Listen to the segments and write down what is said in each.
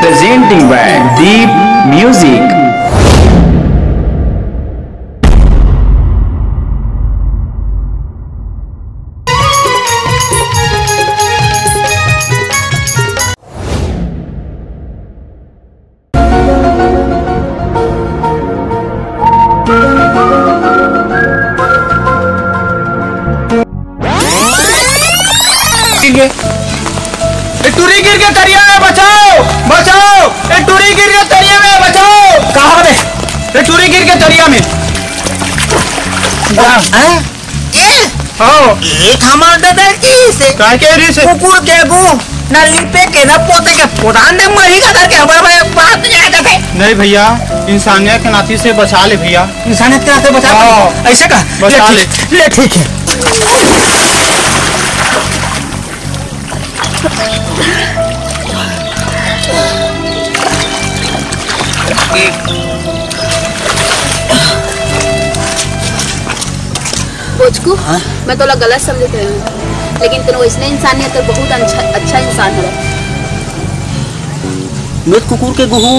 presenting by Deep Music. टूरी गिर के तरिया में बचाओ बचाओ। टूरी गिर के तरिया में बचाओ। कहाँ है टूरी गिर के तरिया में? कुकुर के गो न लिपे के न पोते के पुरान ने मरी का करके हमारे बात नहीं आ जाते। नहीं भैया, इंसानियत के नाते से बचा ले भैया। इंसानियत के नाते बचा ऐसे का बचा ले ठीक है। बोचकू, मैं तो गलत समझते हूँ, लेकिन तुम इसने इंसानियत तो बहुत अच्छा इंसान है। मैं कुकुर के गुहू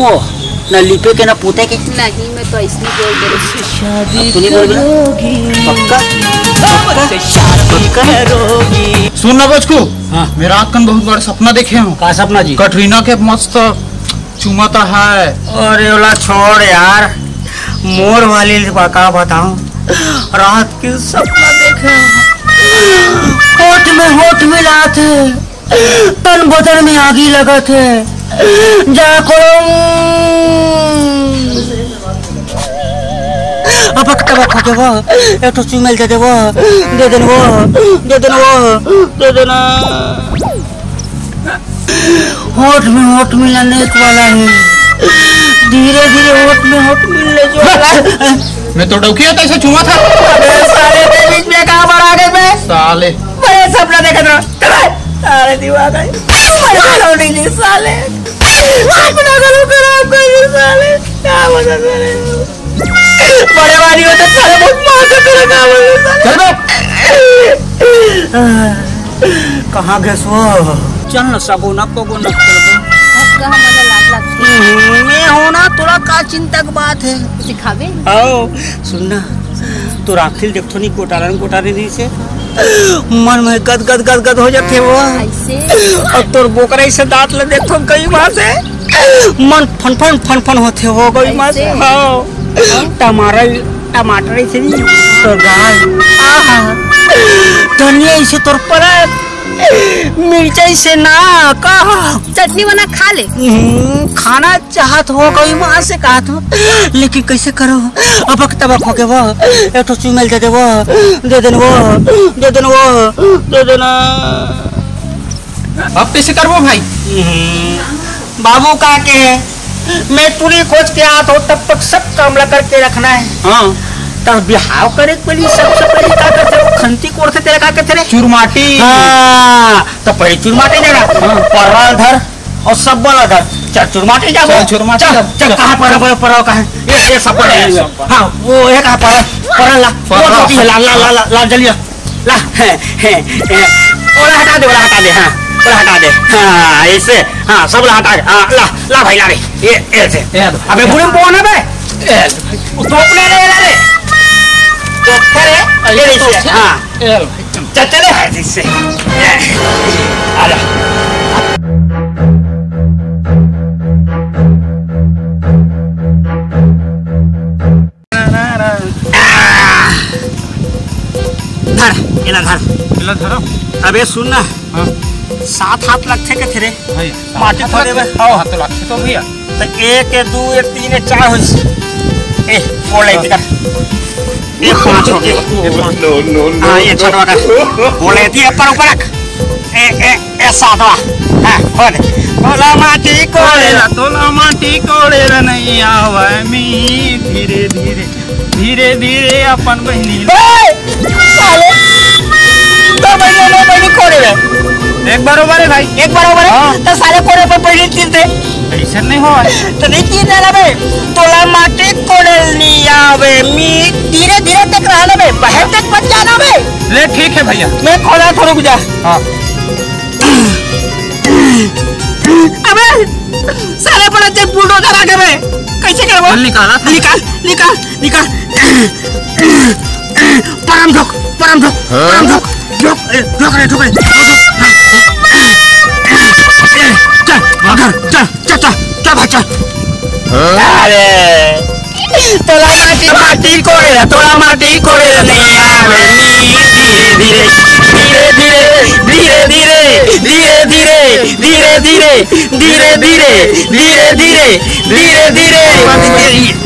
न लिपे के न पोते के नहीं, मैं तो इसने बोल दे रही। शादी करोगी पक्का करोगी। सुन ना बोचकू, मेरा आँखन बहुत बड़ा सपना देखे हूँ। का सपना जी? कटरीना के मस्त चुमाता है। अरे ओला छोड़ यार, मोर वाली का बताऊं, रात के सपना देखे होठ में लाते, तन बदन में आगी लगते, जाको अब के वो एक तो चुमेल दे वो दे देना होठ में लाने वाला है। धीरे धीरे होठ मिलने जो वाला। मैं तो डौकिया था, ऐसे चुमा था। साले के बीच में कहाँ पर आ गए मैं? साले बड़े सपना देखा था। साले दीवार गए नहीं साले, अपना करो खराब कर साले। क्या बता साले, बड़े वाली होते साले बहुत मार करो। कहाँ गए सो? चल न सको न को न मैं होना थोड़ा का चिंता की बात है। सिखावे आओ सुनना, तो राखिल देखो नहीं कोटारन नहीं से मन में गद हो जाते वो ऐसे। और तोर बोकरा से दांत ले देखो कई बार से मन फन होते हो कई बार से। हाँ टमाटर से नहीं तो गाल धनिया से तोर पर मिर्चाई से ना कहा चटनी बना खा ले। खाना चाहत हो कोई माँ से कहा तो, लेकिन कैसे करो? अब तबक हो के वो एक तो चुमेल दे देना। अब कैसे करबो भाई? बाबू का के मैं पूरी खोज के आता हूँ, तब तक सब काम ला करके रखना है। हाँ तब बिहाव करे पहले सबसे पहले का करते खंती कोड़ते तेरे का करते चुरमाटी। हाँ तो पहले चुरमाटी देना, परवाल धर और सब बोला धर। चल चुरमाटी जा, चुरमाटी चल कहाँ पर कहाँ ये सब पर। हाँ वो है कहाँ पर ला ला जल्दी ला ओला हटा दे हाँ ओला हटा दे। हाँ ऐसे हाँ सब ला हटा दे। हाँ ला भाई ला रे ये ऐसे। अबे बुढ़ी कौन है बे? टोपने ले हाँ चले इससे आजा। धर अबे सुन ना, 7 हाथ लगते के थे रे माटी थोड़े में। हाथ तो लगते तो भैया। तो 1 2 3 4 हो ए फोड़ ले कर ये 5 हो गए। हाँ ये छोटा का बोले थी ऊपर ए 7वां हाँ बोला माटी कोड़े नहीं आवे मी धीरे धीरे अपन बहनी तो बहनी कोड़े एक बरोबर है भाई, एक बरोबर है। तो सारे कोड़े पर पहले तीन थे, ऐसा नहीं हो तो नहीं तीन ना बे। तोला माटी कोड़े नहीं आवे मी धीरे धीरे तक रहना बे, बाहर तक मत जाना बे। ले ठीक है भैया, मैं खोला थोड़ा रुक जा। हाँ अबे सारे बड़े ते बुलडोजर आगे में कैसे करबो? निकाला था। निकाल निकाल निकाल। परम ठोक परम ठोक परम ठोक ठोक ठोक रे ठोक रे। चल चल चल चल भाई चल। अरे तोला माटी कोड़े तोला माटी कोड़े नहीं आवे धीरे धीरे धीरे धीरे धीरे धीरे धीरे धीरे धीरे धीरे धीरे धीरे धीरे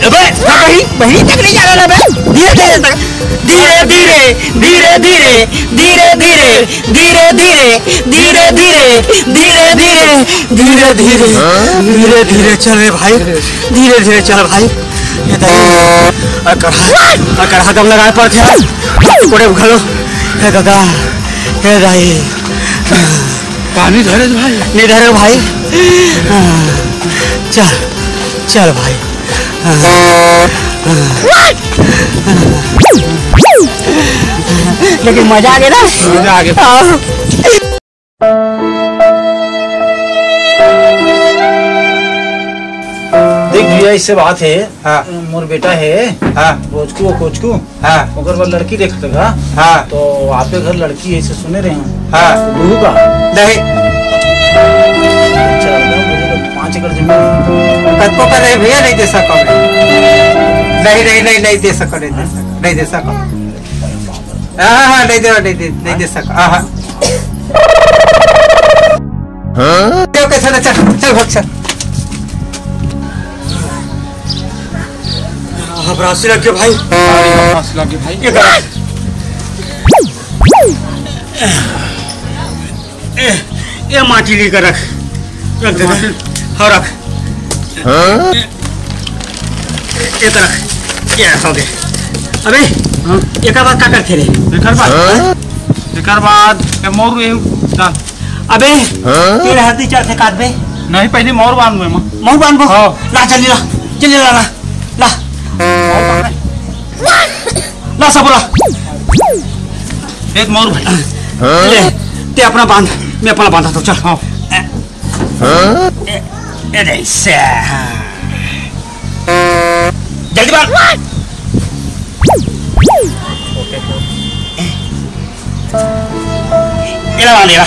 अबे बही बही तक नहीं जा रहा बे धीरे धीरे धीरे धीरे धीरे धीरे धीरे धीरे धीरे धीरे धीरे धीरे धीरे धीरे धीरे धीरे धीरे चल रे भाई धीरे धीरे चल भाई। ये कढ़ा दम लगाए पर थे कोड़े उखलो हे दादा हे दाई पानी धरे भाई नहीं धरे भाई। चल चल भाई। लेकिन मजा आ गया ना मजा आ गया। देख भैया इससे बात है। हाँ मोर बेटा है। हाँ कोच को हाँ ओकर बाद लड़की देखते का। हाँ तो आपके घर लड़की ऐसे सुने रहे हैं। हाँ बहू का नहीं 5 एकड़ जमीन कत्को कर रहे भैया नहीं दे सको नहीं नहीं नहीं नहीं दे सको नहीं दे सको हाँ हाँ नहीं दे सको हाँ ओके चल चल चल भाग चल। ब्रासी लग गया भाई लगे भाई ये करा ये माटी लेकर रख रख दे हाँ रख ये तरह ये हो गए। अबे एक बार का करते रे एकर बाद मोर डाल अबे तेरे हल्दी चढ़ते काट बे नहीं पहले मोर बांध में मुंह बांध बो हाँ। ला जल्दी ला जल्दी ला ला ला ला सब ला एक मोर भाई ले ते अपना बांध मैं अपना बांधा तो चल हाँ ऐसे जल्दी बांध ये ला बांधेगा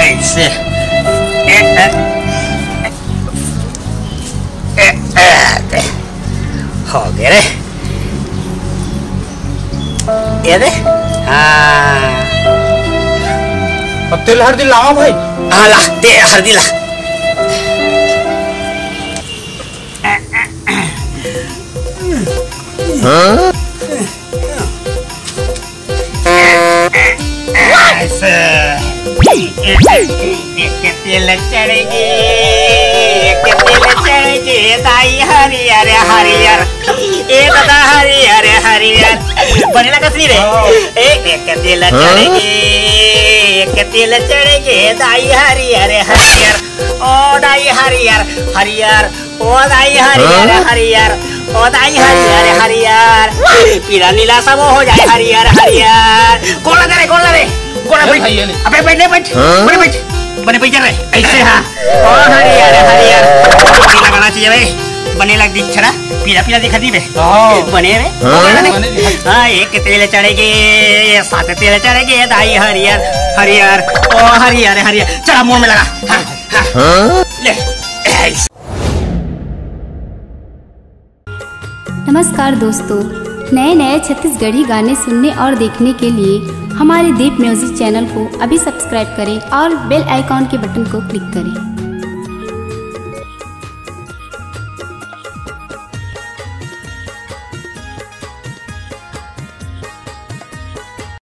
ऐसे हो गए रे ये दे हाँ अब तेल हल्दी लाओ भाई हाँ ला दे हल्दी ला ऐसे तेल चढ़ेगी ताई हरियर हरियर एक दादा हरियर हरियर बनेला कसरी रे एक तेल चढ़ेगी एक तेल चढ़ेगी दाई हरियर हरियर ओ दाई हरियर हरियर ओ दाई हरियर हरियर ओ दाई हरियर हरियर पीला नीला सब हो जाए हरियर हरियर कौन रे कोला बैठ अबे बैठ बने बैठ रहे ऐसे हाँ और हरियर हरियर लगाना चाहिए भाई बने लग दिख छड़ा पीला पीला दिखा दी बे बने रे हाँ एक तेल चढ़ेगी सात तेल चढ़ेगी दाई हरियर हरियर ओ हरियर हरियर चला मुंह में लगा हाँ ले नमस्कार दोस्तों, नए छत्तीसगढ़ी गाने सुनने और देखने के लिए हमारे दीप म्यूजिक चैनल को अभी सब्सक्राइब करें और बेल आइकॉन के बटन को क्लिक करें।